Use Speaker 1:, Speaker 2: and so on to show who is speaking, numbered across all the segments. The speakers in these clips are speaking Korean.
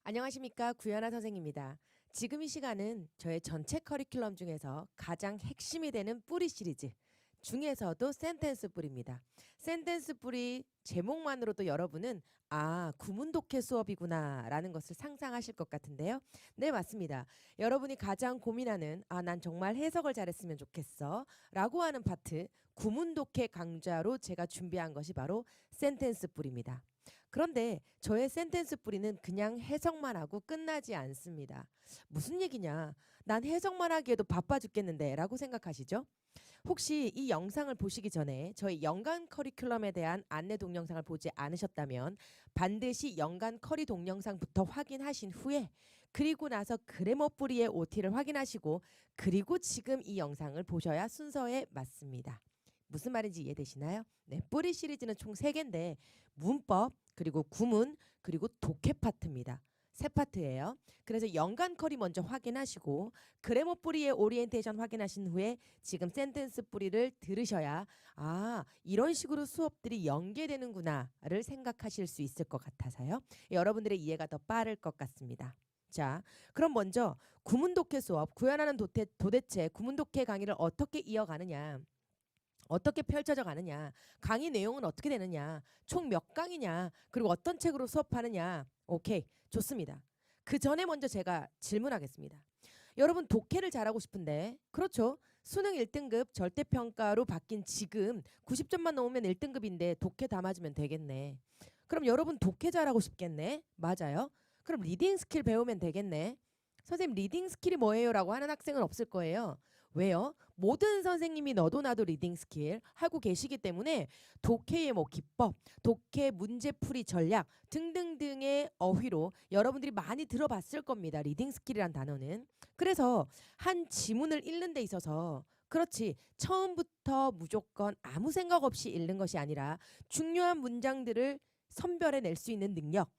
Speaker 1: 안녕하십니까. 구현아 선생입니다. 지금 이 시간은 저의 전체 커리큘럼 중에서 가장 핵심이 되는 뿌리 시리즈 중에서도 센텐스 뿌리입니다. 센텐스 뿌리 제목만으로도 여러분은 구문 독해 수업이구나 라는 것을 상상하실 것 같은데요. 네, 맞습니다. 여러분이 가장 고민하는 난 정말 해석을 잘했으면 좋겠어 라고 하는 파트 구문 독해 강좌로 제가 준비한 것이 바로 센텐스 뿌리입니다. 그런데 저의 센텐스 뿌리는 그냥 해석만 하고 끝나지 않습니다. 무슨 얘기냐? 난 해석만 하기에도 바빠 죽겠는데 라고 생각하시죠? 혹시 이 영상을 보시기 전에 저희 연간 커리큘럼에 대한 안내 동영상을 보지 않으셨다면 반드시 연간 커리 동영상부터 확인하신 후에 그리고 나서 그래머 뿌리의 OT를 확인하시고 그리고 지금 이 영상을 보셔야 순서에 맞습니다. 무슨 말인지 이해되시나요? 네, 뿌리 시리즈는 총 3개인데 문법, 그리고 구문, 그리고 독해 파트입니다. 세 파트예요. 그래서 연간 커리 먼저 확인하시고 그래머 뿌리의 오리엔테이션 확인하신 후에 지금 센텐스 뿌리를 들으셔야 이런 식으로 수업들이 연계되는구나를 생각하실 수 있을 것 같아서요. 여러분들의 이해가 더 빠를 것 같습니다. 자, 그럼 먼저 구문 독해 수업, 구현하는 도대체 구문 독해 강의를 어떻게 이어가느냐, 어떻게 펼쳐져 가느냐, 강의 내용은 어떻게 되느냐, 총 몇 강이냐, 그리고 어떤 책으로 수업하느냐. 오케이, 좋습니다. 그 전에 먼저 제가 질문하겠습니다. 여러분 독해를 잘하고 싶은데, 그렇죠? 수능 1등급 절대평가로 바뀐 지금 90점만 넘으면 1등급인데 독해 다 맞으면 되겠네. 그럼 여러분 독해 잘하고 싶겠네? 맞아요. 그럼 리딩 스킬 배우면 되겠네. 선생님 리딩 스킬이 뭐예요? 라고 하는 학생은 없을 거예요. 왜요? 모든 선생님이 너도 나도 리딩 스킬 하고 계시기 때문에 독해의 기법, 독해 문제풀이 전략 등등등의 어휘로 여러분들이 많이 들어봤을 겁니다. 리딩 스킬이란 단어는. 그래서 한 지문을 읽는 데 있어서 그렇지 처음부터 무조건 아무 생각 없이 읽는 것이 아니라 중요한 문장들을 선별해낼 수 있는 능력,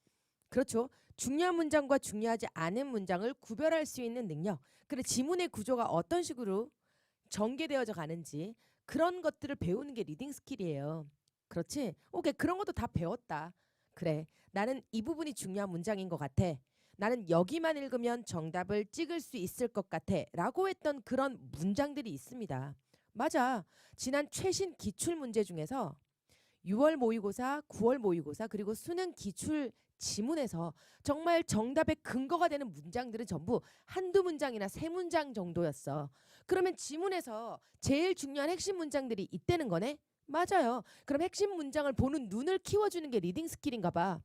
Speaker 1: 그렇죠. 중요한 문장과 중요하지 않은 문장을 구별할 수 있는 능력. 그래 지문의 구조가 어떤 식으로 전개되어져 가는지 그런 것들을 배우는 게 리딩 스킬이에요. 그렇지? 오케이. 그런 것도 다 배웠다. 그래. 나는 이 부분이 중요한 문장인 것 같아. 나는 여기만 읽으면 정답을 찍을 수 있을 것 같아. 라고 했던 그런 문장들이 있습니다. 맞아. 지난 최신 기출 문제 중에서 6월 모의고사, 9월 모의고사, 그리고 수능 기출 지문에서 정말 정답의 근거가 되는 문장들은 전부 한두 문장이나 세 문장 정도였어. 그러면 지문에서 제일 중요한 핵심 문장들이 있다는 거네? 맞아요. 그럼 핵심 문장을 보는 눈을 키워주는 게 리딩 스킬인가 봐.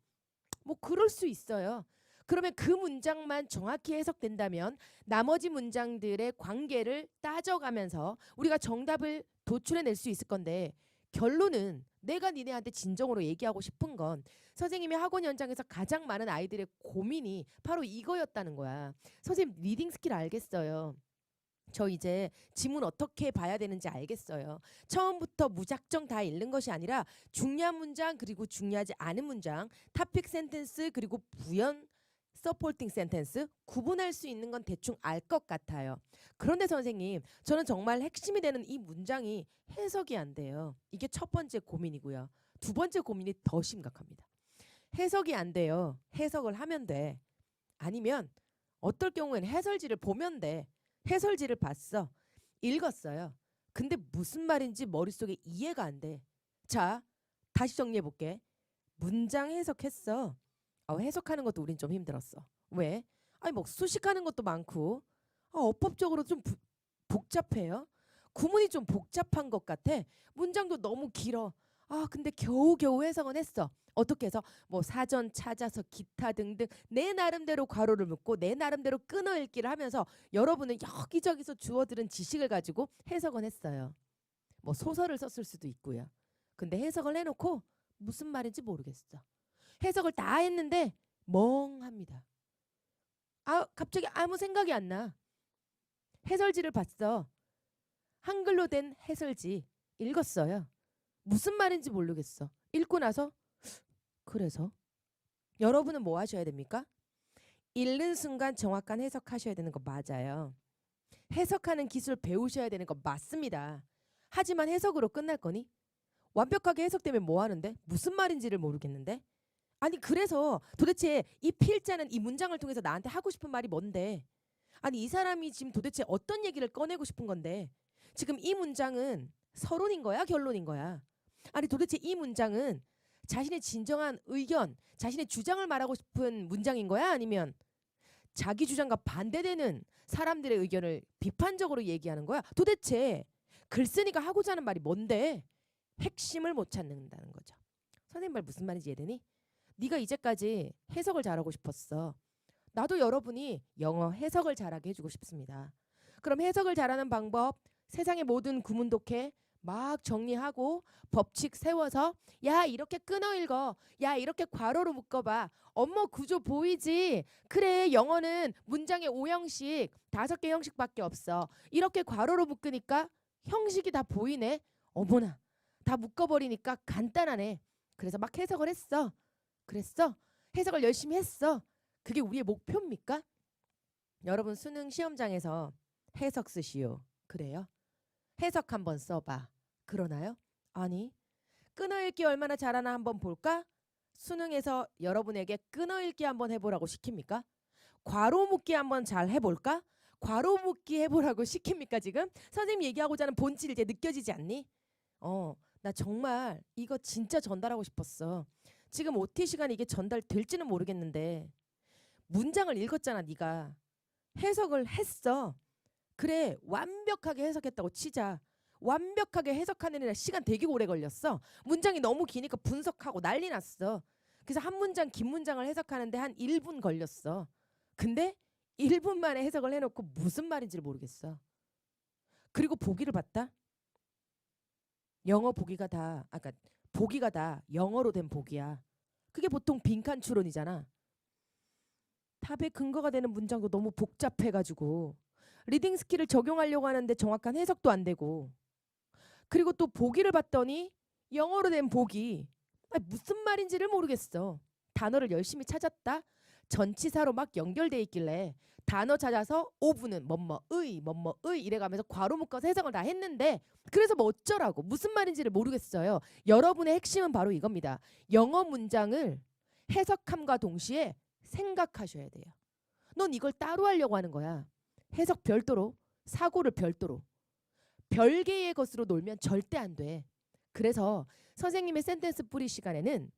Speaker 1: 그럴 수 있어요. 그러면 그 문장만 정확히 해석된다면 나머지 문장들의 관계를 따져가면서 우리가 정답을 도출해낼 수 있을 건데, 결론은 내가 니네한테 진정으로 얘기하고 싶은 건 선생님이 학원 현장에서 가장 많은 아이들의 고민이 바로 이거였다는 거야. 선생님 리딩 스킬 알겠어요. 저 이제 지문 어떻게 봐야 되는지 알겠어요. 처음부터 무작정 다 읽는 것이 아니라 중요한 문장 그리고 중요하지 않은 문장, 토픽 센텐스 그리고 부연 서포팅 센텐스 구분할 수 있는 건 대충 알 것 같아요. 그런데 선생님, 저는 정말 핵심이 되는 이 문장이 해석이 안 돼요. 이게 첫 번째 고민이고요. 두 번째 고민이 더 심각합니다. 해석이 안 돼요. 해석을 하면 돼. 아니면 어떨 경우에는 해설지를 보면 돼. 해설지를 봤어. 읽었어요. 근데 무슨 말인지 머릿속에 이해가 안 돼. 자, 다시 정리해 볼게. 문장 해석했어. 해석하는 것도 우린 좀 힘들었어. 왜? 아니 수식하는 것도 많고 어법적으로 좀 복잡해요. 구문이 좀 복잡한 것 같아. 문장도 너무 길어. 근데 겨우겨우 해석은 했어. 어떻게 해서 사전 찾아서 기타 등등 내 나름대로 괄호를 묶고 내 나름대로 끊어읽기를 하면서 여러분은 여기저기서 주워들은 지식을 가지고 해석은 했어요. 소설을 썼을 수도 있고요. 근데 해석을 해놓고 무슨 말인지 모르겠어. 해석을 다 했는데 멍합니다. 갑자기 아무 생각이 안 나. 해설지를 봤어. 한글로 된 해설지 읽었어요. 무슨 말인지 모르겠어. 읽고 나서 그래서 여러분은 뭐 하셔야 됩니까? 읽는 순간 정확한 해석하셔야 되는 거 맞아요. 해석하는 기술 배우셔야 되는 거 맞습니다. 하지만 해석으로 끝날 거니? 완벽하게 해석되면 뭐 하는데? 무슨 말인지를 모르겠는데? 아니 그래서 도대체 이 필자는 이 문장을 통해서 나한테 하고 싶은 말이 뭔데? 아니 이 사람이 지금 도대체 어떤 얘기를 꺼내고 싶은 건데? 지금 이 문장은 서론인 거야, 결론인 거야? 아니 도대체 이 문장은 자신의 진정한 의견, 자신의 주장을 말하고 싶은 문장인 거야? 아니면 자기 주장과 반대되는 사람들의 의견을 비판적으로 얘기하는 거야? 도대체 글쓴이가 하고자 하는 말이 뭔데? 핵심을 못 찾는다는 거죠. 선생님 말 무슨 말인지 이해되니? 네가 이제까지 해석을 잘하고 싶었어. 나도 여러분이 영어 해석을 잘하게 해주고 싶습니다. 그럼 해석을 잘하는 방법, 세상의 모든 구문 독해 막 정리하고 법칙 세워서 야 이렇게 끊어 읽어, 야 이렇게 괄호로 묶어봐, 업무 구조 보이지? 그래 영어는 문장의 5형식 5개 형식밖에 없어. 이렇게 괄호로 묶으니까 형식이 다 보이네. 어머나 다 묶어버리니까 간단하네. 그래서 막 해석을 했어. 그랬어? 해석을 열심히 했어. 그게 우리의 목표입니까? 여러분 수능 시험장에서 해석 쓰시오. 그래요? 해석 한번 써봐. 그러나요? 아니. 끊어읽기 얼마나 잘하나 한번 볼까? 수능에서 여러분에게 끊어읽기 한번 해보라고 시킵니까? 괄호 묶기 한번 잘 해볼까? 괄호 묶기 해보라고 시킵니까 지금? 선생님 얘기하고자 하는 본질 이제 느껴지지 않니? 나 정말 이거 진짜 전달하고 싶었어. 지금 OT 시간에 이게 전달될지는 모르겠는데 문장을 읽었잖아 네가. 해석을 했어. 그래 완벽하게 해석했다고 치자. 완벽하게 해석하느라 시간 되게 오래 걸렸어. 문장이 너무 기니까 분석하고 난리 났어. 그래서 한 문장 긴 문장을 해석하는데 한 1분 걸렸어. 근데 1분 만에 해석을 해놓고 무슨 말인지를 모르겠어. 그리고 보기를 봤다. 영어 보기가 다 아까 보기가 다 영어로 된 보기야. 그게 보통 빈칸 추론이잖아. 답의 근거가 되는 문장도 너무 복잡해가지고 리딩 스킬을 적용하려고 하는데 정확한 해석도 안 되고, 그리고 또 보기를 봤더니 영어로 된 보기. 무슨 말인지를 모르겠어. 단어를 열심히 찾았다. 전치사로 막 연결돼 있길래 단어 찾아서 5분은 뭐뭐의 이래가면서 괄호 묶어서 해석을 다 했는데 그래서 뭐 어쩌라고 무슨 말인지를 모르겠어요. 여러분의 핵심은 바로 이겁니다. 영어 문장을 해석함과 동시에 생각하셔야 돼요. 넌 이걸 따로 하려고 하는 거야. 해석 별도로, 사고를 별도로. 별개의 것으로 놀면 절대 안 돼. 그래서 선생님의 센텐스 뿌리 시간에는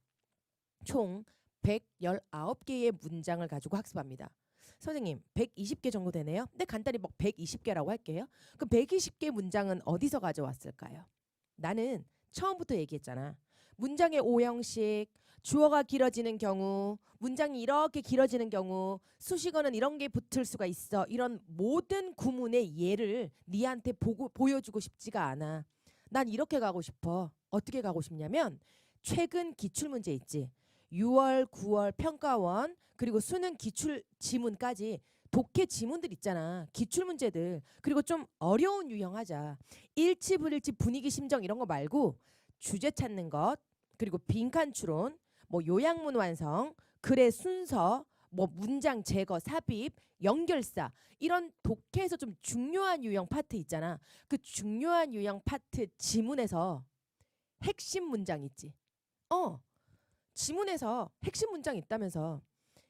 Speaker 1: 총 119개의 문장을 가지고 학습합니다. 선생님 120개 정도 되네요. 근데 간단히 뭐 120개라고 할게요. 그럼 120개 문장은 어디서 가져왔을까요? 나는 처음부터 얘기했잖아. 문장의 5형식, 주어가 길어지는 경우, 문장이 이렇게 길어지는 경우, 수식어는 이런 게 붙을 수가 있어. 이런 모든 구문의 예를 니한테 보여주고 싶지가 않아. 난 이렇게 가고 싶어. 어떻게 가고 싶냐면 최근 기출문제 있지. 6월, 9월 평가원 그리고 수능 기출 지문까지 독해 지문들 있잖아. 기출문제들. 그리고 좀 어려운 유형 하자. 일치 불일치 분위기 심정 이런 거 말고 주제 찾는 것, 그리고 빈칸 추론, 뭐 요약문 완성, 글의 순서, 뭐 문장 제거, 삽입, 연결사 이런 독해에서 좀 중요한 유형 파트 있잖아. 그 중요한 유형 파트 지문에서 핵심 문장 있지. 지문에서 핵심 문장 있다면서.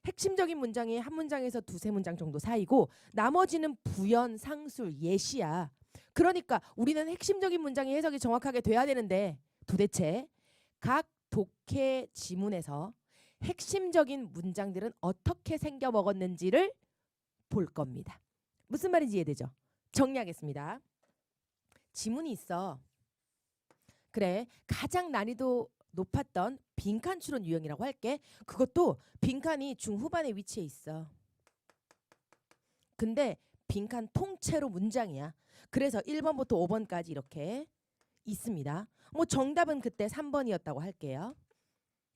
Speaker 1: 핵심적인 문장이 한 문장에서 두세 문장 정도 사이고 나머지는 부연, 상술, 예시야. 그러니까 우리는 핵심적인 문장의 해석이 정확하게 돼야 되는데 도대체 각 독해 지문에서 핵심적인 문장들은 어떻게 생겨 먹었는지를 볼 겁니다. 무슨 말인지 이해되죠? 정리하겠습니다. 지문이 있어. 그래, 가장 난이도 높았던 빈칸 추론 유형이라고 할게. 그것도 빈칸이 중후반에 위치해 있어. 근데 빈칸 통째로 문장이야. 그래서 1번부터 5번까지 이렇게 있습니다. 뭐 정답은 그때 3번이었다고 할게요.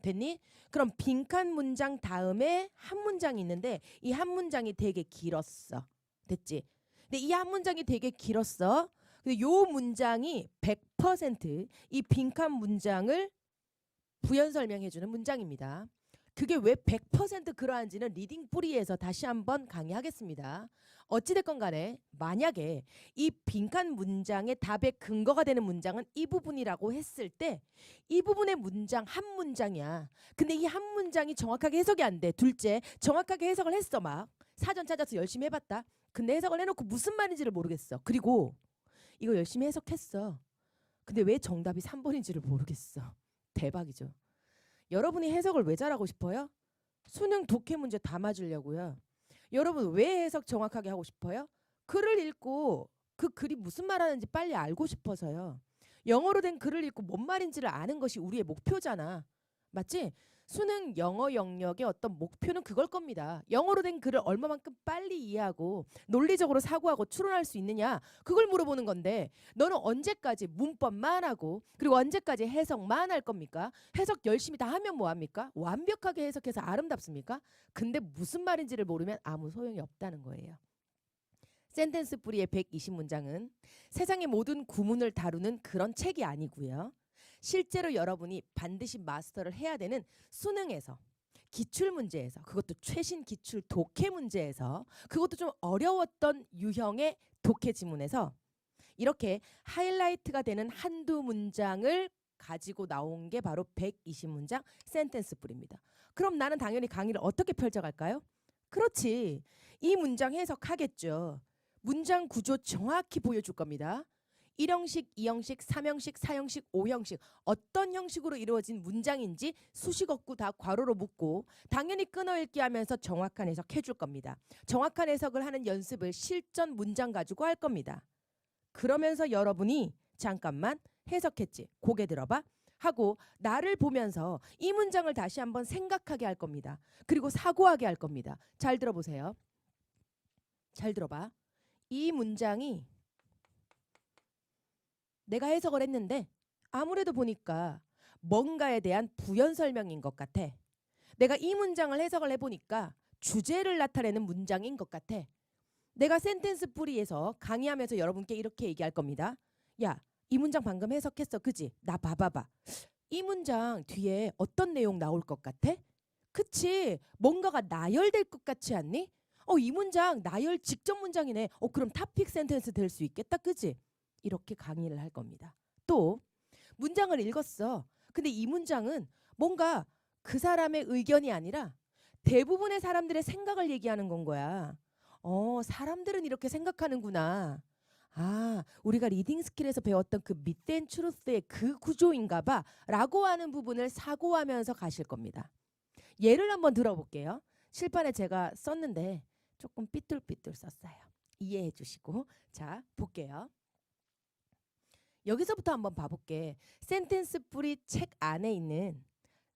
Speaker 1: 됐니? 그럼 빈칸 문장 다음에 한 문장이 있는데 이 한 문장이 되게 길었어. 됐지? 근데 이 한 문장이 되게 길었어. 근데 요 문장이 100% 이 빈칸 문장을 부연 설명해주는 문장입니다. 그게 왜 100% 그러한지는 리딩 뿌리에서 다시 한번 강의하겠습니다. 어찌됐건 간에 만약에 이 빈칸 문장의 답의 근거가 되는 문장은 이 부분이라고 했을 때 이 부분의 문장 한 문장이야. 근데 이 한 문장이 정확하게 해석이 안 돼. 둘째, 정확하게 해석을 했어 막. 사전 찾아서 열심히 해봤다. 근데 해석을 해놓고 무슨 말인지를 모르겠어. 그리고 이거 열심히 해석했어. 근데 왜 정답이 3번인지를 모르겠어. 대박이죠. 여러분이 해석을 왜 잘하고 싶어요? 수능 독해 문제 다 맞으려고요. 여러분 왜 해석 정확하게 하고 싶어요? 글을 읽고 그 글이 무슨 말하는지 빨리 알고 싶어서요. 영어로 된 글을 읽고 뭔 말인지를 아는 것이 우리의 목표잖아. 맞지? 수능 영어 영역의 어떤 목표는 그걸 겁니다. 영어로 된 글을 얼마만큼 빨리 이해하고 논리적으로 사고하고 추론할 수 있느냐, 그걸 물어보는 건데 너는 언제까지 문법만 하고 그리고 언제까지 해석만 할 겁니까? 해석 열심히 다 하면 뭐합니까? 완벽하게 해석해서 아름답습니까? 근데 무슨 말인지를 모르면 아무 소용이 없다는 거예요. 센텐스 뿌리의 120문장은 세상의 모든 구문을 다루는 그런 책이 아니고요. 실제로 여러분이 반드시 마스터를 해야 되는 수능에서, 기출문제에서, 그것도 최신 기출 독해 문제에서, 그것도 좀 어려웠던 유형의 독해 지문에서 이렇게 하이라이트가 되는 한두 문장을 가지고 나온 게 바로 120문장 센텐스 뿌리입니다. 그럼 나는 당연히 강의를 어떻게 펼쳐갈까요? 그렇지. 이 문장 해석하겠죠. 문장 구조 정확히 보여줄 겁니다. 1형식, 2형식, 3형식, 4형식, 5형식 어떤 형식으로 이루어진 문장인지 수식 없고 다 괄호로 묶고 당연히 끊어읽기 하면서 정확한 해석 해줄 겁니다. 정확한 해석을 하는 연습을 실전 문장 가지고 할 겁니다. 그러면서 여러분이 잠깐만 해석했지? 고개 들어봐. 하고 나를 보면서 이 문장을 다시 한번 생각하게 할 겁니다. 그리고 사고하게 할 겁니다. 잘 들어보세요. 잘 들어봐. 이 문장이 내가 해석을 했는데 아무래도 보니까 뭔가에 대한 부연 설명인 것 같아. 내가 이 문장을 해석을 해보니까 주제를 나타내는 문장인 것 같아. 내가 센텐스 뿌리에서 강의하면서 여러분께 이렇게 얘기할 겁니다. 야, 이 문장 방금 해석했어. 그지? 나 봐봐봐. 이 문장 뒤에 어떤 내용 나올 것 같아? 그치? 뭔가가 나열될 것 같지 않니? 이 문장 나열 직접 문장이네. 그럼 토픽 센텐스 될 수 있겠다. 그지? 이렇게 강의를 할 겁니다. 또 문장을 읽었어. 근데 이 문장은 뭔가 그 사람의 의견이 아니라 대부분의 사람들의 생각을 얘기하는 건 거야. 사람들은 이렇게 생각하는구나. 우리가 리딩 스킬에서 배웠던 그 밑된 추루스의 그 구조인가 봐 라고 하는 부분을 사고하면서 가실 겁니다. 예를 한번 들어볼게요. 칠판에 제가 썼는데 조금 삐뚤삐뚤 썼어요. 이해해 주시고. 자, 볼게요. 여기서부터 한번 봐볼게. 센텐스 뿌리 책 안에 있는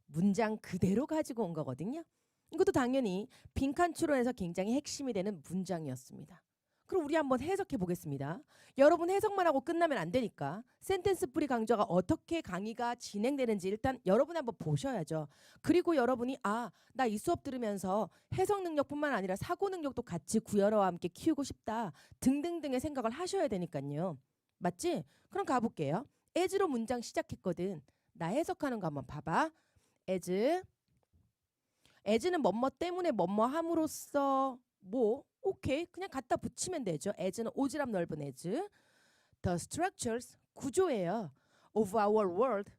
Speaker 1: 문장 그대로 가지고 온 거거든요. 이것도 당연히 빈칸 추론에서 굉장히 핵심이 되는 문장이었습니다. 그럼 우리 한번 해석해 보겠습니다. 여러분 해석만 하고 끝나면 안 되니까 센텐스 뿌리 강좌가 어떻게 강의가 진행되는지 일단 여러분이 한번 보셔야죠. 그리고 여러분이 나 이 수업 들으면서 해석 능력뿐만 아니라 사고 능력도 같이 구현어와 함께 키우고 싶다 등등등의 생각을 하셔야 되니까요. 맞지? 그럼 가볼게요. as로 문장 시작했거든. 나 해석하는 거 한번 봐봐. as는 뭐뭐 때문에 뭐뭐 함으로써 오케이 그냥 갖다 붙이면 되죠. as는 오지랖 넓은 as. The structures 구조예요. of our world.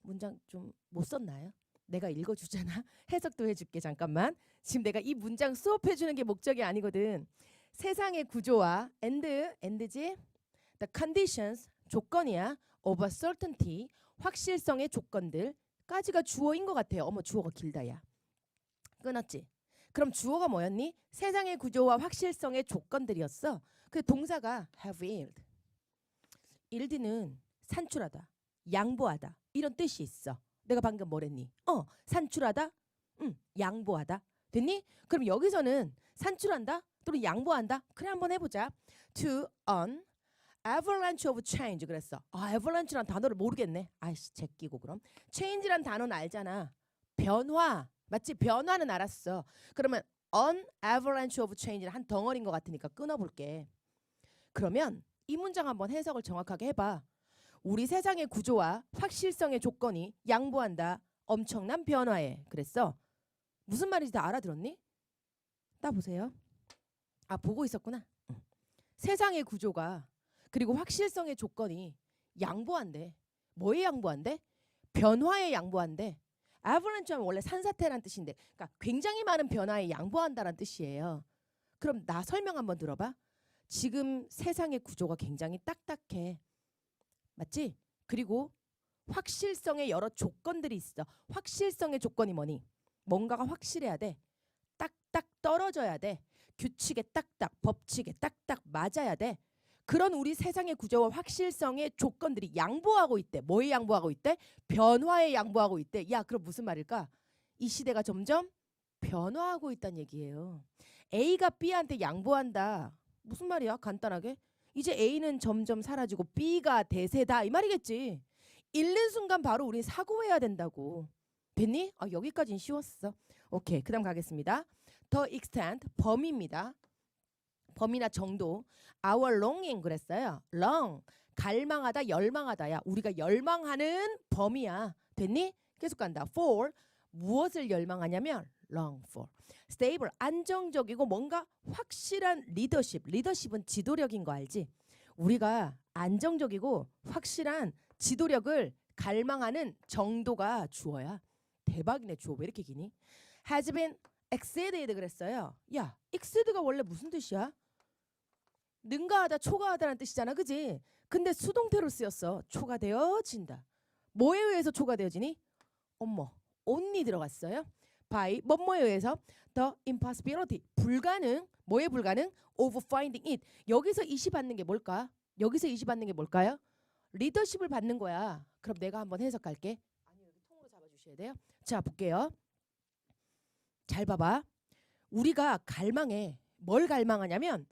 Speaker 1: 문장 좀 못 썼나요? 내가 읽어주잖아. 해석도 해줄게. 잠깐만. 지금 내가 이 문장 수업해주는 게 목적이 아니거든. 세상의 구조와 and지. The conditions 조건이야. of a certainty 확실성의 조건들까지가 주어인 것 같아요. 주어가 길다 야. 끊었지? 그럼 주어가 뭐였니? 세상의 구조와 확실성의 조건들이었어. 그 동사가 have yielded. yield는 산출하다, 양보하다 이런 뜻이 있어. 내가 방금 뭐랬니? 산출하다, 양보하다. 됐니? 그럼 여기서는 산출한다 또는 양보한다. 그래 한번 해보자. To an avalanche of change 그랬어. avalanche란 단어를 모르겠네. 아이씨 제끼고 그럼. change란 단어는 알잖아. 변화. 맞지? 변화는 알았어. 그러면 an avalanche of change는 한 덩어리인 것 같으니까 끊어볼게. 그러면 이 문장 한번 해석을 정확하게 해봐. 우리 세상의 구조와 확실성의 조건이 양보한다. 엄청난 변화에. 그랬어. 무슨 말인지 다 알아들었니? 나 보세요. 아, 보고 있었구나. 세상의 구조가 그리고 확실성의 조건이 양보한대. 뭐에 양보한대? 변화에 양보한대. avalanche 하면 원래 산사태란 뜻인데, 그러니까 굉장히 많은 변화에 양보한다는 뜻이에요. 그럼 나 설명 한번 들어봐. 지금 세상의 구조가 굉장히 딱딱해. 맞지? 그리고 확실성의 여러 조건들이 있어. 확실성의 조건이 뭐니? 뭔가가 확실해야 돼. 딱딱 떨어져야 돼. 규칙에 딱딱, 법칙에 딱딱 맞아야 돼. 그런 우리 세상의 구조와 확실성의 조건들이 양보하고 있대. 뭐에 양보하고 있대? 변화에 양보하고 있대. 야, 그럼 무슨 말일까? 이 시대가 점점 변화하고 있다는 얘기예요. A가 B한테 양보한다. 무슨 말이야? 간단하게. 이제 A는 점점 사라지고 B가 대세다. 이 말이겠지. 읽는 순간 바로 우린 사고해야 된다고. 됐니? 아, 여기까지는 쉬웠어. 오케이, 그 다음 가겠습니다. The extent, 범위입니다. 범위나 정도. Our longing 그랬어요. long, 갈망하다, 열망하다야. 우리가 열망하는 범위야. 됐니? 계속 간다. for, 무엇을 열망하냐면 long for. stable, 안정적이고 뭔가 확실한 리더십. 리더십은 지도력인 거 알지? 우리가 안정적이고 확실한 지도력을 갈망하는 정도가 주어야. 대박이네. 주어 왜 이렇게 기니? has been exceeded 그랬어요. 야, exceed가 원래 무슨 뜻이야? 능가하다, 초과하다라는 뜻이잖아. 그지? 근데 수동태로 쓰였어. 초과되어진다. 뭐에 의해서 초과되어지니? 어머, only 들어갔어요. by 뭐뭐에 의해서 the impossibility, 불가능. 뭐에 불가능? of finding it. 여기서 이시 받는 게 뭘까? 여기서 이시 받는 게 뭘까요? 리더십을 받는 거야. 그럼 내가 한번 해석할게. 아니, 여기 통으로 잡아주셔야 돼요. 자, 볼게요. 잘 봐봐. 우리가 갈망해. 뭘 갈망하냐면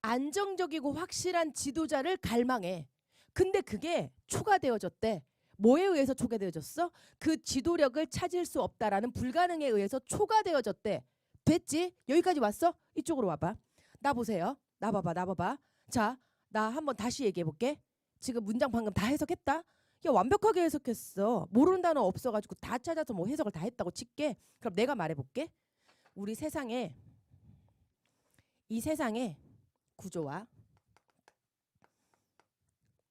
Speaker 1: 안정적이고 확실한 지도자를 갈망해. 근데 그게 초과되어졌대. 뭐에 의해서 초과되어졌어? 그 지도력을 찾을 수 없다라는 불가능에 의해서 초과되어졌대. 됐지? 여기까지 왔어? 이쪽으로 와봐. 나 보세요. 나 봐봐. 나 봐봐. 자, 나 한번 다시 얘기해 볼게. 지금 문장 방금 다 해석했다? 야, 완벽하게 해석했어. 모르는 단어 없어가지고 다 찾아서 뭐 해석을 다 했다고 칠게. 그럼 내가 말해볼게. 우리 세상에, 이 세상의 구조와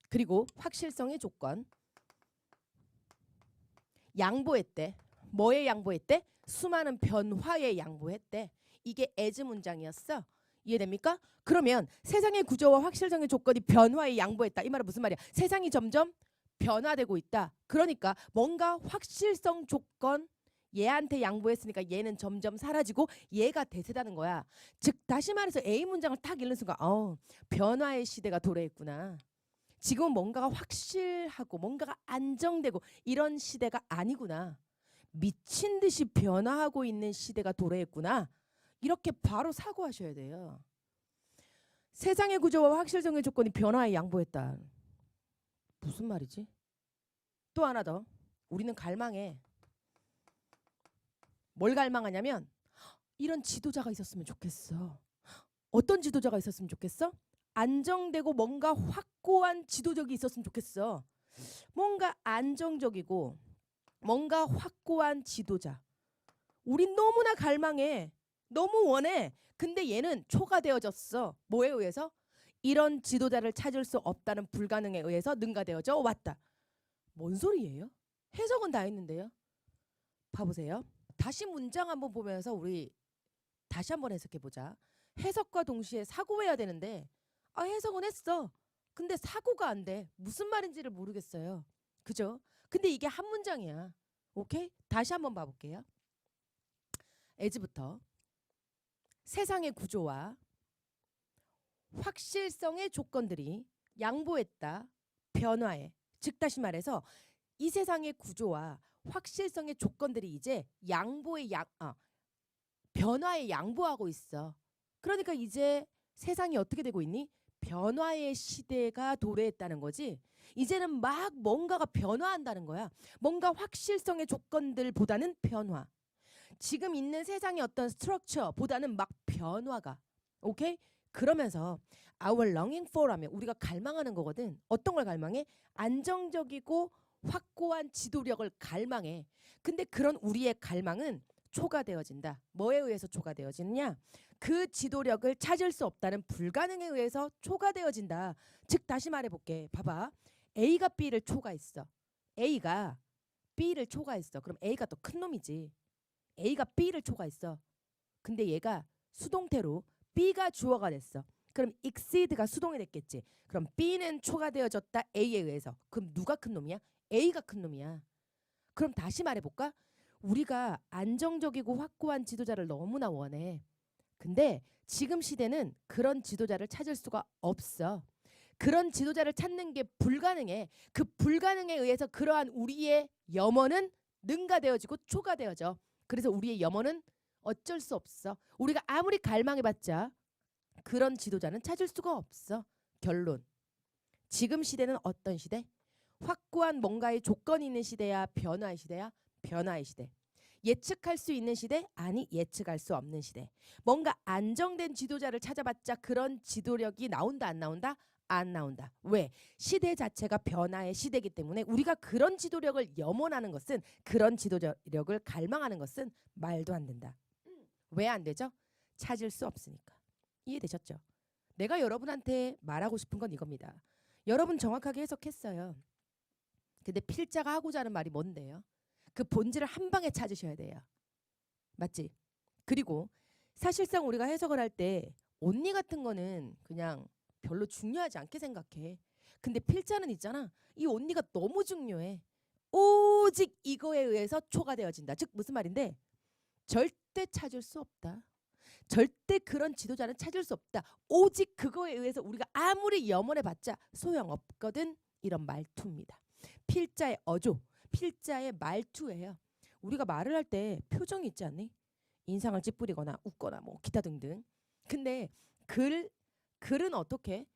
Speaker 1: 그리고 확실성의 조건, 양보했대. 뭐에 양보했대? 수많은 변화에 양보했대. 이게 as 문장이었어. 이해됩니까? 그러면 세상의 구조와 확실성의 조건이 변화에 양보했다. 이 말은 무슨 말이야? 세상이 점점 변화되고 있다. 그러니까 뭔가 확실성 조건, 얘한테 양보했으니까 얘는 점점 사라지고 얘가 대세다는 거야. 즉 다시 말해서 A 문장을 딱 읽는 순간 변화의 시대가 도래했구나. 지금은 뭔가가 확실하고 뭔가가 안정되고 이런 시대가 아니구나. 미친 듯이 변화하고 있는 시대가 도래했구나. 이렇게 바로 사고하셔야 돼요. 세상의 구조와 확실성의 조건이 변화에 양보했다. 무슨 말이지? 또 하나 더. 우리는 갈망해. 뭘 갈망하냐면 이런 지도자가 있었으면 좋겠어. 어떤 지도자가 있었으면 좋겠어? 안정되고 뭔가 확고한 지도력이 있었으면 좋겠어. 뭔가 안정적이고 뭔가 확고한 지도자. 우린 너무나 갈망해. 너무 원해. 근데 얘는 초과되어졌어. 뭐에 의해서? 이런 지도자를 찾을 수 없다는 불가능에 의해서 능가되어져 왔다. 뭔 소리예요? 해석은 다 했는데요. 봐보세요. 다시 문장 한번 보면서 우리 다시 한번 해석해보자. 해석과 동시에 사고해야 되는데 해석은 했어. 근데 사고가 안 돼. 무슨 말인지를 모르겠어요. 그죠? 근데 이게 한 문장이야. 오케이? 다시 한번 봐볼게요. as부터 세상의 구조와 확실성의 조건들이 양보했다. 변화에. 즉 다시 말해서 이 세상의 구조와 확실성의 조건들이 이제 변화에 양보하고 있어. 그러니까 이제 세상이 어떻게 되고 있니? 변화의 시대가 도래했다는 거지. 이제는 막 뭔가가 변화한다는 거야. 뭔가 확실성의 조건들보다는 변화. 지금 있는 세상의 어떤 스트럭처보다는 막 변화가. 오케이? 그러면서 our longing for 하면 우리가 갈망하는 거거든. 어떤 걸 갈망해? 안정적이고 확고한 지도력을 갈망해. 근데 그런 우리의 갈망은 초과되어진다. 뭐에 의해서 초과되어지느냐? 그 지도력을 찾을 수 없다는 불가능에 의해서 초과되어진다. 즉 다시 말해볼게. 봐봐. A가 B를 초과했어. A가 B를 초과했어. 그럼 A가 더 큰 놈이지. A가 B를 초과했어. 근데 얘가 수동태로 B가 주어가 됐어. 그럼 exceed가 수동이 됐겠지. 그럼 B는 초과되어졌다 A에 의해서. 그럼 누가 큰 놈이야? A가 큰 놈이야. 그럼 다시 말해볼까? 우리가 안정적이고 확고한 지도자를 너무나 원해. 근데 지금 시대는 그런 지도자를 찾을 수가 없어. 그런 지도자를 찾는 게 불가능해. 그 불가능에 의해서 그러한 우리의 염원은 능가되어지고 초과되어져. 그래서 우리의 염원은 어쩔 수 없어. 우리가 아무리 갈망해봤자 그런 지도자는 찾을 수가 없어. 결론. 지금 시대는 어떤 시대? 확고한 뭔가의 조건이 있는 시대야? 변화의 시대야? 변화의 시대. 예측할 수 있는 시대? 아니, 예측할 수 없는 시대. 뭔가 안정된 지도자를 찾아봤자 그런 지도력이 나온다 안 나온다? 안 나온다. 왜? 시대 자체가 변화의 시대이기 때문에 우리가 그런 지도력을 염원하는 것은, 그런 지도력을 갈망하는 것은 말도 안 된다. 왜 안 되죠? 찾을 수 없으니까. 이해되셨죠? 내가 여러분한테 말하고 싶은 건 이겁니다. 여러분 정확하게 해석했어요. 근데 필자가 하고자 하는 말이 뭔데요? 그 본질을 한 방에 찾으셔야 돼요. 맞지? 그리고 사실상 우리가 해석을 할 때 온리 같은 거는 그냥 별로 중요하지 않게 생각해. 근데 필자는 있잖아. 이 온리가 너무 중요해. 오직 이거에 의해서 초과되어진다. 즉 무슨 말인데? 절대 찾을 수 없다. 절대 그런 지도자는 찾을 수 없다. 오직 그거에 의해서 우리가 아무리 염원해봤자 소용없거든. 이런 말투입니다. 필자의 어조, 필자의 말투예요. 우리가 말을 할 때 표정이 있지 않니? 인상을 찌푸리거나 웃거나 뭐 기타 등등. 근데 글은 어떻게?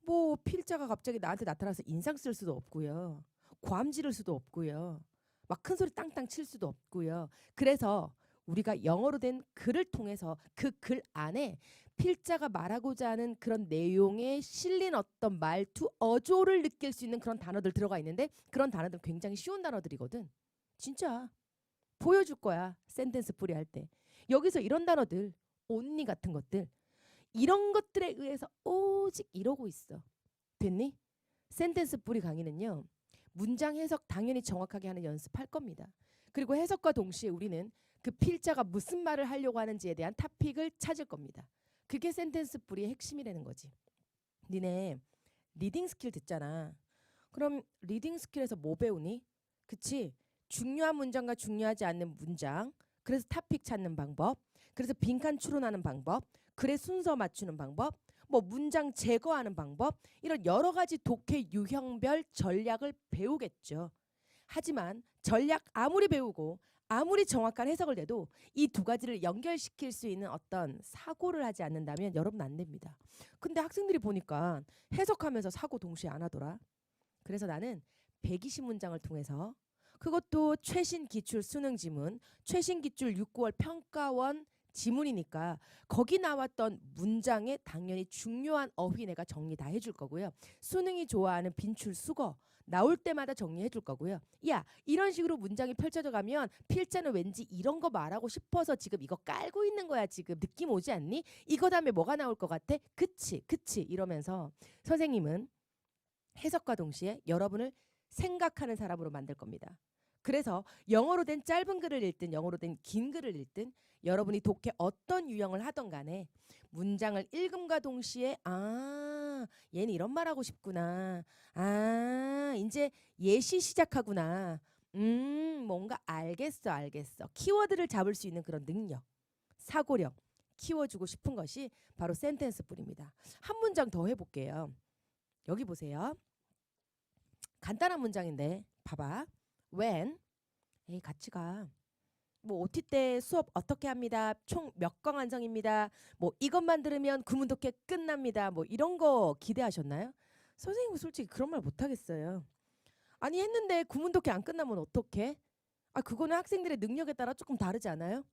Speaker 1: 뭐 필자가 갑자기 나한테 나타나서 인상 쓸 수도 없고요. 고함 지를 수도 없고요. 막 큰 소리 땅땅 칠 수도 없고요. 그래서 우리가 영어로 된 글을 통해서 그 글 안에 필자가 말하고자 하는 그런 내용에 실린 어떤 말투, 어조를 느낄 수 있는 그런 단어들 들어가 있는데, 그런 단어들은 굉장히 쉬운 단어들이거든. 진짜 보여줄 거야. 센텐스 풀이 할 때. 여기서 이런 단어들, only 같은 것들, 이런 것들에 의해서 오직 이러고 있어. 됐니? 센텐스 풀이 강의는요, 문장 해석 당연히 정확하게 하는 연습할 겁니다. 그리고 해석과 동시에 우리는 그 필자가 무슨 말을 하려고 하는지에 대한 토픽을 찾을 겁니다. 그게 센텐스 풀이의 핵심이라는 거지. 니네 리딩 스킬 듣잖아. 그럼 리딩 스킬에서 뭐 배우니? 그치? 중요한 문장과 중요하지 않는 문장, 그래서 토픽 찾는 방법, 그래서 빈칸 추론하는 방법, 글의 순서 맞추는 방법, 뭐 문장 제거하는 방법, 이런 여러 가지 독해 유형별 전략을 배우겠죠. 하지만 전략 아무리 배우고 아무리 정확한 해석을 내도 이 두 가지를 연결시킬 수 있는 어떤 사고를 하지 않는다면 여러분 안 됩니다. 근데 학생들이 보니까 해석하면서 사고 동시에 안 하더라. 그래서 나는 120문장을 통해서, 그것도 최신 기출 수능 지문, 최신 기출 6, 9월 평가원 지문이니까 거기 나왔던 문장에 당연히 중요한 어휘 내가 정리 다 해줄 거고요. 수능이 좋아하는 빈출 수거 나올 때마다 정리해 줄 거고요. 야, 이런 식으로 문장이 펼쳐져 가면 필자는 왠지 이런 거 말하고 싶어서 지금 이거 깔고 있는 거야. 지금 느낌 오지 않니? 이거 다음에 뭐가 나올 것 같아? 그치 그치 이러면서 선생님은 해석과 동시에 여러분을 생각하는 사람으로 만들 겁니다. 그래서 영어로 된 짧은 글을 읽든 영어로 된 긴 글을 읽든 여러분이 독해 어떤 유형을 하던 간에 문장을 읽음과 동시에 얘는 이런 말하고 싶구나. 이제 예시 시작하구나. 뭔가 알겠어. 키워드를 잡을 수 있는 그런 능력, 사고력 키워주고 싶은 것이 바로 센텐스 풀입니다. 한 문장 더 해볼게요. 여기 보세요. 간단한 문장인데 봐봐. when 같이 가. 뭐 OT 때 수업 어떻게 합니다. 총 몇 강 완성입니다. 뭐 이것만 들으면 구문독해 끝납니다. 뭐 이런 거 기대하셨나요? 선생님은 솔직히 그런 말 못하겠어요. 아니 했는데 구문독해 안 끝나면 어떡해? 그거는 학생들의 능력에 따라 조금 다르지 않아요?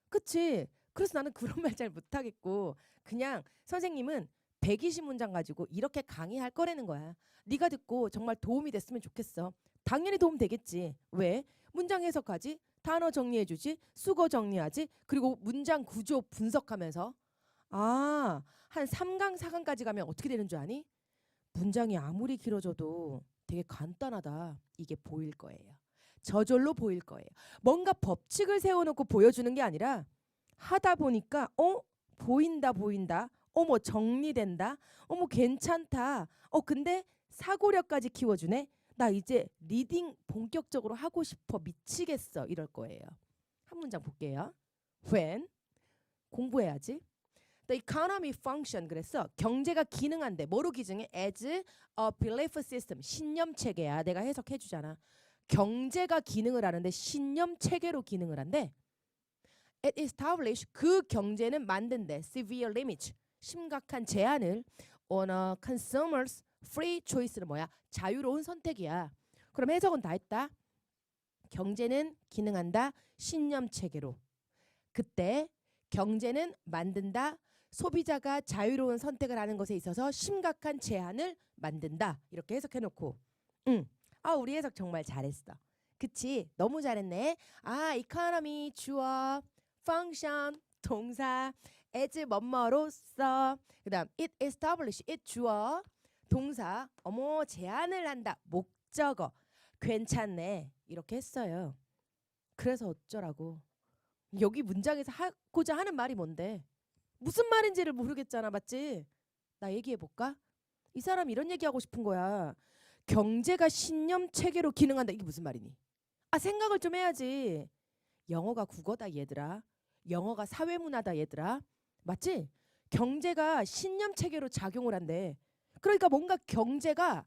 Speaker 1: 그치? 그래서 나는 그런 말 잘 못하겠고 그냥 선생님은 120문장 가지고 이렇게 강의할 거라는 거야. 네가 듣고 정말 도움이 됐으면 좋겠어. 당연히 도움 되겠지. 왜? 문장 해석하지, 단어 정리해주지, 수거 정리하지, 그리고 문장 구조 분석하면서 아, 한 3강, 4강까지 가면 어떻게 되는 줄 아니? 문장이 아무리 길어져도 되게 간단하다. 이게 보일 거예요. 저절로 보일 거예요. 뭔가 법칙을 세워놓고 보여주는 게 아니라 하다 보니까 보인다 보인다. 뭐 정리된다. 뭐 괜찮다. 근데 사고력까지 키워주네. 나 이제 리딩 본격적으로 하고 싶어 미치겠어. 이럴 거예요. 한 문장 볼게요. When 공부해야지. The economy function 그랬어. 경제가 기능한데 뭐로 기능해? As a belief system. 신념 체계야. 내가 해석해 주잖아. 경제가 기능을 하는데 신념 체계로 기능을 한대. It establish 그 경제는 만든대. Severe limits 심각한 제한을 on a consumer's free choice는 뭐야? 자유로운 선택이야. 그럼 해석은 다 했다. 경제는 기능한다. 신념 체계로. 그때 경제는 만든다. 소비자가 자유로운 선택을 하는 것에 있어서 심각한 제한을 만든다. 이렇게 해석해놓고 우리 해석 정말 잘했어. 그치? 너무 잘했네. economy 주어, function 동사, as 뭐뭐로써 그 다음 it establish it 주어, 동사 제한을 한다. 목적어 괜찮네. 이렇게 했어요. 그래서 어쩌라고. 여기 문장에서 하고자 하는 말이 뭔데? 무슨 말인지를 모르겠잖아. 맞지? 나 얘기해볼까? 이 사람 이런 얘기하고 싶은 거야. 경제가 신념 체계로 기능한다. 이게 무슨 말이니? 생각을 좀 해야지. 영어가 국어다 얘들아. 영어가 사회문화다 얘들아. 맞지? 경제가 신념 체계로 작용을 한대. 그러니까 뭔가 경제가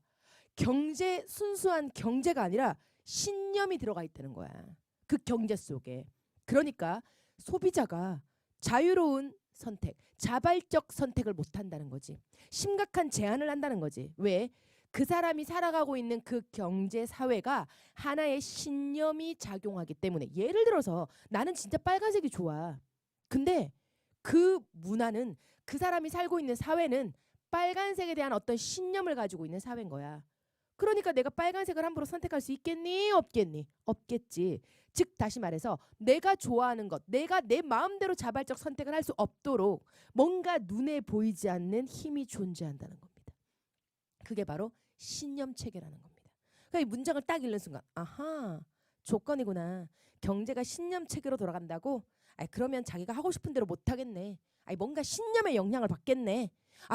Speaker 1: 순수한 경제가 아니라 신념이 들어가 있다는 거야. 그 경제 속에. 그러니까 소비자가 자유로운 선택, 자발적 선택을 못한다는 거지. 심각한 제한을 한다는 거지. 왜? 그 사람이 살아가고 있는 그 경제 사회가 하나의 신념이 작용하기 때문에. 예를 들어서 나는 진짜 빨간색이 좋아. 근데 그 문화는, 그 사람이 살고 있는 사회는 빨간색에 대한 어떤 신념을 가지고 있는 사회인 거야. 그러니까 내가 빨간색을 함부로 선택할 수 있겠니? 없겠니? 없겠지. 즉 다시 말해서 내가 좋아하는 것, 내가 내 마음대로 자발적 선택을 할 수 없도록 뭔가 눈에 보이지 않는 힘이 존재한다는 겁니다. 그게 바로 신념 체계라는 겁니다. 그러니까 이 문장을 딱 읽는 순간 아하, 조건이구나. 경제가 신념 체계로 돌아간다고? 그러면 자기가 하고 싶은 대로 못 하겠네. 뭔가 신념의 영향을 받겠네.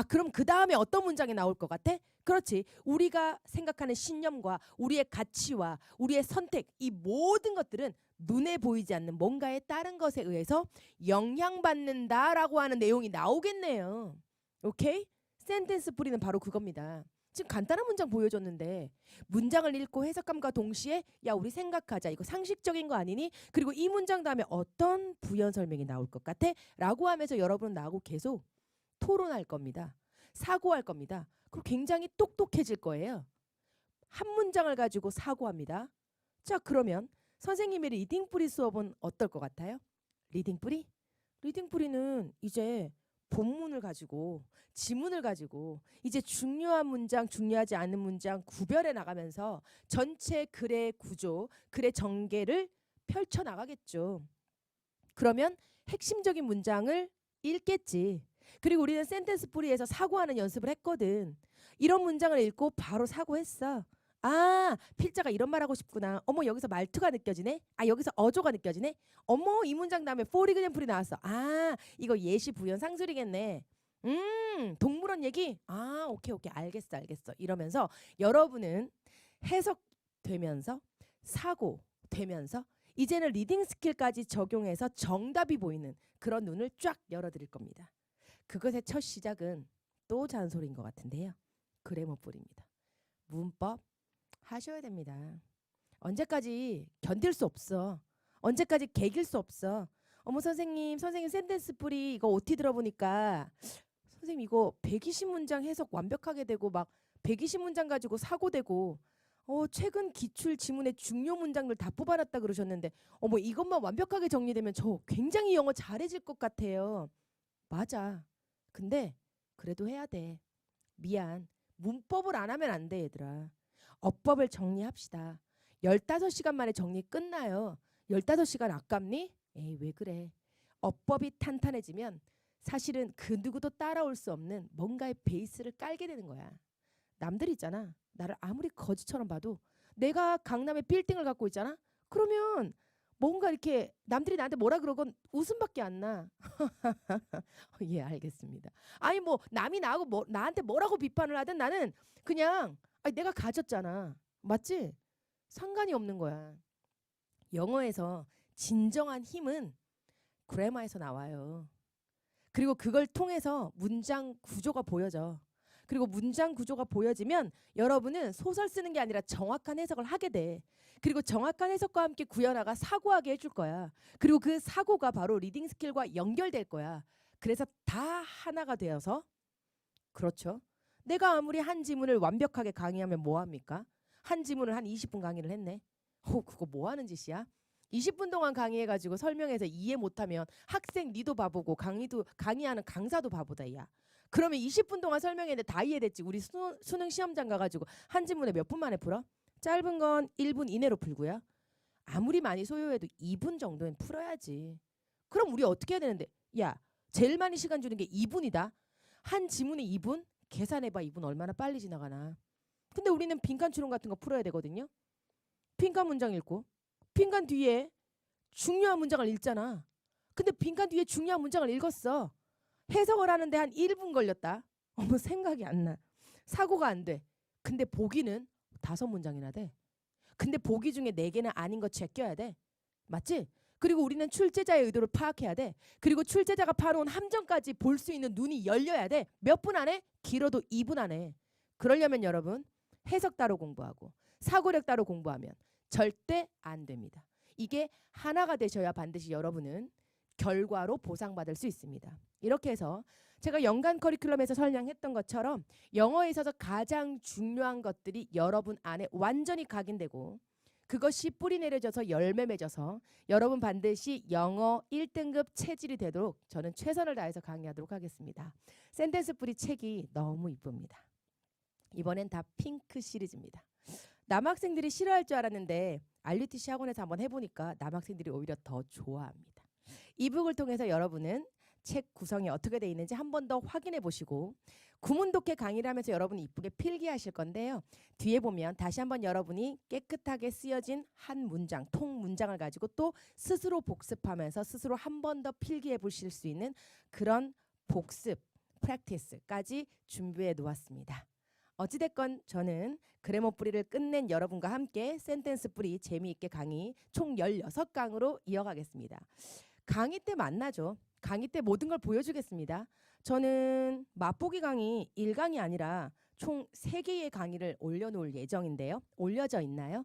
Speaker 1: 그럼 그 다음에 어떤 문장이 나올 것 같아? 그렇지. 우리가 생각하는 신념과 우리의 가치와 우리의 선택, 이 모든 것들은 눈에 보이지 않는 뭔가의 다른 것에 의해서 영향받는다라고 하는 내용이 나오겠네요. 오케이? 센텐스 뿌리는 바로 그겁니다. 지금 간단한 문장 보여줬는데 문장을 읽고 해석감과 동시에 야 우리 생각하자. 이거 상식적인 거 아니니? 그리고 이 문장 다음에 어떤 부연 설명이 나올 것 같아? 라고 하면서 여러분은 나하고 계속 토론할 겁니다. 사고할 겁니다. 그리고 굉장히 똑똑해질 거예요. 한 문장을 가지고 사고합니다. 자 그러면 선생님의 리딩 뿌리 수업은 어떨 것 같아요? 리딩 뿌리? 리딩 뿌리는 이제 본문을 가지고 지문을 가지고 이제 중요한 문장, 중요하지 않은 문장 구별해 나가면서 전체 글의 구조, 글의 전개를 펼쳐 나가겠죠. 그러면 핵심적인 문장을 읽겠지. 그리고 우리는 센텐스 뿌리에서 사고하는 연습을 했거든. 이런 문장을 읽고 바로 사고했어. 필자가 이런 말하고 싶구나. 여기서 말투가 느껴지네. 여기서 어조가 느껴지네. 이 문장 다음에 for example이 나왔어. 이거 예시 부연 상술이겠네. 동물원 얘기? 오케이 알겠어 이러면서 여러분은 해석되면서 사고되면서 이제는 리딩 스킬까지 적용해서 정답이 보이는 그런 눈을 쫙 열어드릴 겁니다. 그것의 첫 시작은 또 잔소리인 것 같은데요. 그래머 뿌리입니다. 문법 하셔야 됩니다. 언제까지 견딜 수 없어. 언제까지 개길 수 없어. 선생님 센텐스 뿌리 이거 OT 들어보니까 선생님 이거 120문장 해석 완벽하게 되고 막 120문장 가지고 사고되고 최근 기출 지문의 중요 문장들 다 뽑아놨다 그러셨는데 이것만 완벽하게 정리되면 저 굉장히 영어 잘해질 것 같아요. 맞아. 근데 그래도 해야 돼. 미안. 문법을 안 하면 안 돼 얘들아. 어법을 정리합시다. 15시간 만에 정리 끝나요. 15시간 아깝니? 에이, 왜 그래. 어법이 탄탄해지면 사실은 그 누구도 따라올 수 없는 뭔가의 베이스를 깔게 되는 거야. 남들 있잖아. 나를 아무리 거지처럼 봐도 내가 강남에 빌딩을 갖고 있잖아. 그러면 뭔가 이렇게 남들이 나한테 뭐라 그러건 웃음밖에 안 나. 예, 알겠습니다. 아니 뭐 남이 나하고 나한테 뭐라고 비판을 하든 나는 그냥 아니, 내가 가졌잖아. 맞지? 상관이 없는 거야. 영어에서 진정한 힘은 그래머에서 나와요. 그리고 그걸 통해서 문장 구조가 보여져. 그리고 문장 구조가 보여지면 여러분은 소설 쓰는 게 아니라 정확한 해석을 하게 돼. 그리고 정확한 해석과 함께 구현아가 사고하게 해줄 거야. 그리고 그 사고가 바로 리딩 스킬과 연결될 거야. 그래서 다 하나가 되어서 그렇죠. 내가 아무리 한 지문을 완벽하게 강의하면 뭐합니까? 한 지문을 한 20분 강의를 했네. 그거 뭐 하는 짓이야? 20분 동안 강의해가지고 설명해서 이해 못하면 학생 니도 바보고 강의하는 강사도 바보다 야. 그러면 20분 동안 설명했는데 다 이해됐지. 우리 수능 시험장 가가지고 한 지문에 몇 분 만에 풀어? 짧은 건 1분 이내로 풀고요. 아무리 많이 소요해도 2분 정도는 풀어야지. 그럼 우리 어떻게 해야 되는데? 야, 제일 많이 시간 주는 게 2분이다. 한 지문에 2분? 계산해봐. 2분 얼마나 빨리 지나가나. 근데 우리는 빈칸 추론 같은 거 풀어야 되거든요. 빈칸 문장 읽고 빈칸 뒤에 중요한 문장을 읽잖아. 근데 빈칸 뒤에 중요한 문장을 읽었어. 해석을 하는데 한 1분 걸렸다. 어머, 생각이 안 나. 사고가 안 돼. 근데 보기는 5문장이나 돼. 근데 보기 중에 4개는 아닌 거 제껴야 돼. 맞지? 그리고 우리는 출제자의 의도를 파악해야 돼. 그리고 출제자가 파놓은 함정까지 볼 수 있는 눈이 열려야 돼. 몇 분 안에? 길어도 2분 안에. 그러려면 여러분 해석 따로 공부하고 사고력 따로 공부하면 절대 안 됩니다. 이게 하나가 되셔야 반드시 여러분은 결과로 보상받을 수 있습니다. 이렇게 해서 제가 연간 커리큘럼에서 설명했던 것처럼 영어에 있어서 가장 중요한 것들이 여러분 안에 완전히 각인되고 그것이 뿌리 내려져서 열매 맺어서 여러분 반드시 영어 1등급 체질이 되도록 저는 최선을 다해서 강의하도록 하겠습니다. 센텐스 뿌리 책이 너무 이쁩니다. 이번엔 다 핑크 시리즈입니다. 남학생들이 싫어할 줄 알았는데 RUTC 학원에서 한번 해보니까 남학생들이 오히려 더 좋아합니다. 이북을 통해서 여러분은 책 구성이 어떻게 되어 있는지 한 번 더 확인해 보시고 구문독해 강의를 하면서 여러분이 이쁘게 필기하실 건데요. 뒤에 보면 다시 한번 여러분이 깨끗하게 쓰여진 한 문장, 통 문장을 가지고 또 스스로 복습하면서 스스로 한 번 더 필기해 보실 수 있는 그런 복습, 프랙티스까지 준비해 놓았습니다. 어찌됐건 저는 그래머 뿌리를 끝낸 여러분과 함께 센텐스 뿌리 재미있게 강의 총 16강으로 이어가겠습니다. 강의 때 만나죠. 강의 때 모든 걸 보여주겠습니다. 저는 맛보기 강의 1강이 아니라 총 3개의 강의를 올려놓을 예정인데요. 올려져 있나요?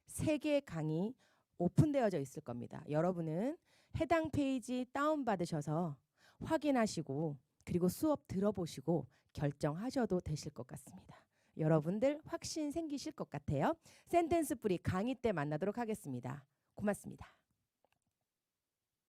Speaker 1: 3개의 강의 오픈되어져 있을 겁니다. 여러분은 해당 페이지 다운받으셔서 확인하시고 그리고 수업 들어보시고 결정하셔도 되실 것 같습니다. 여러분들 확신 생기실 것 같아요. 센텐스 뿌리 강의 때 만나도록 하겠습니다. 고맙습니다.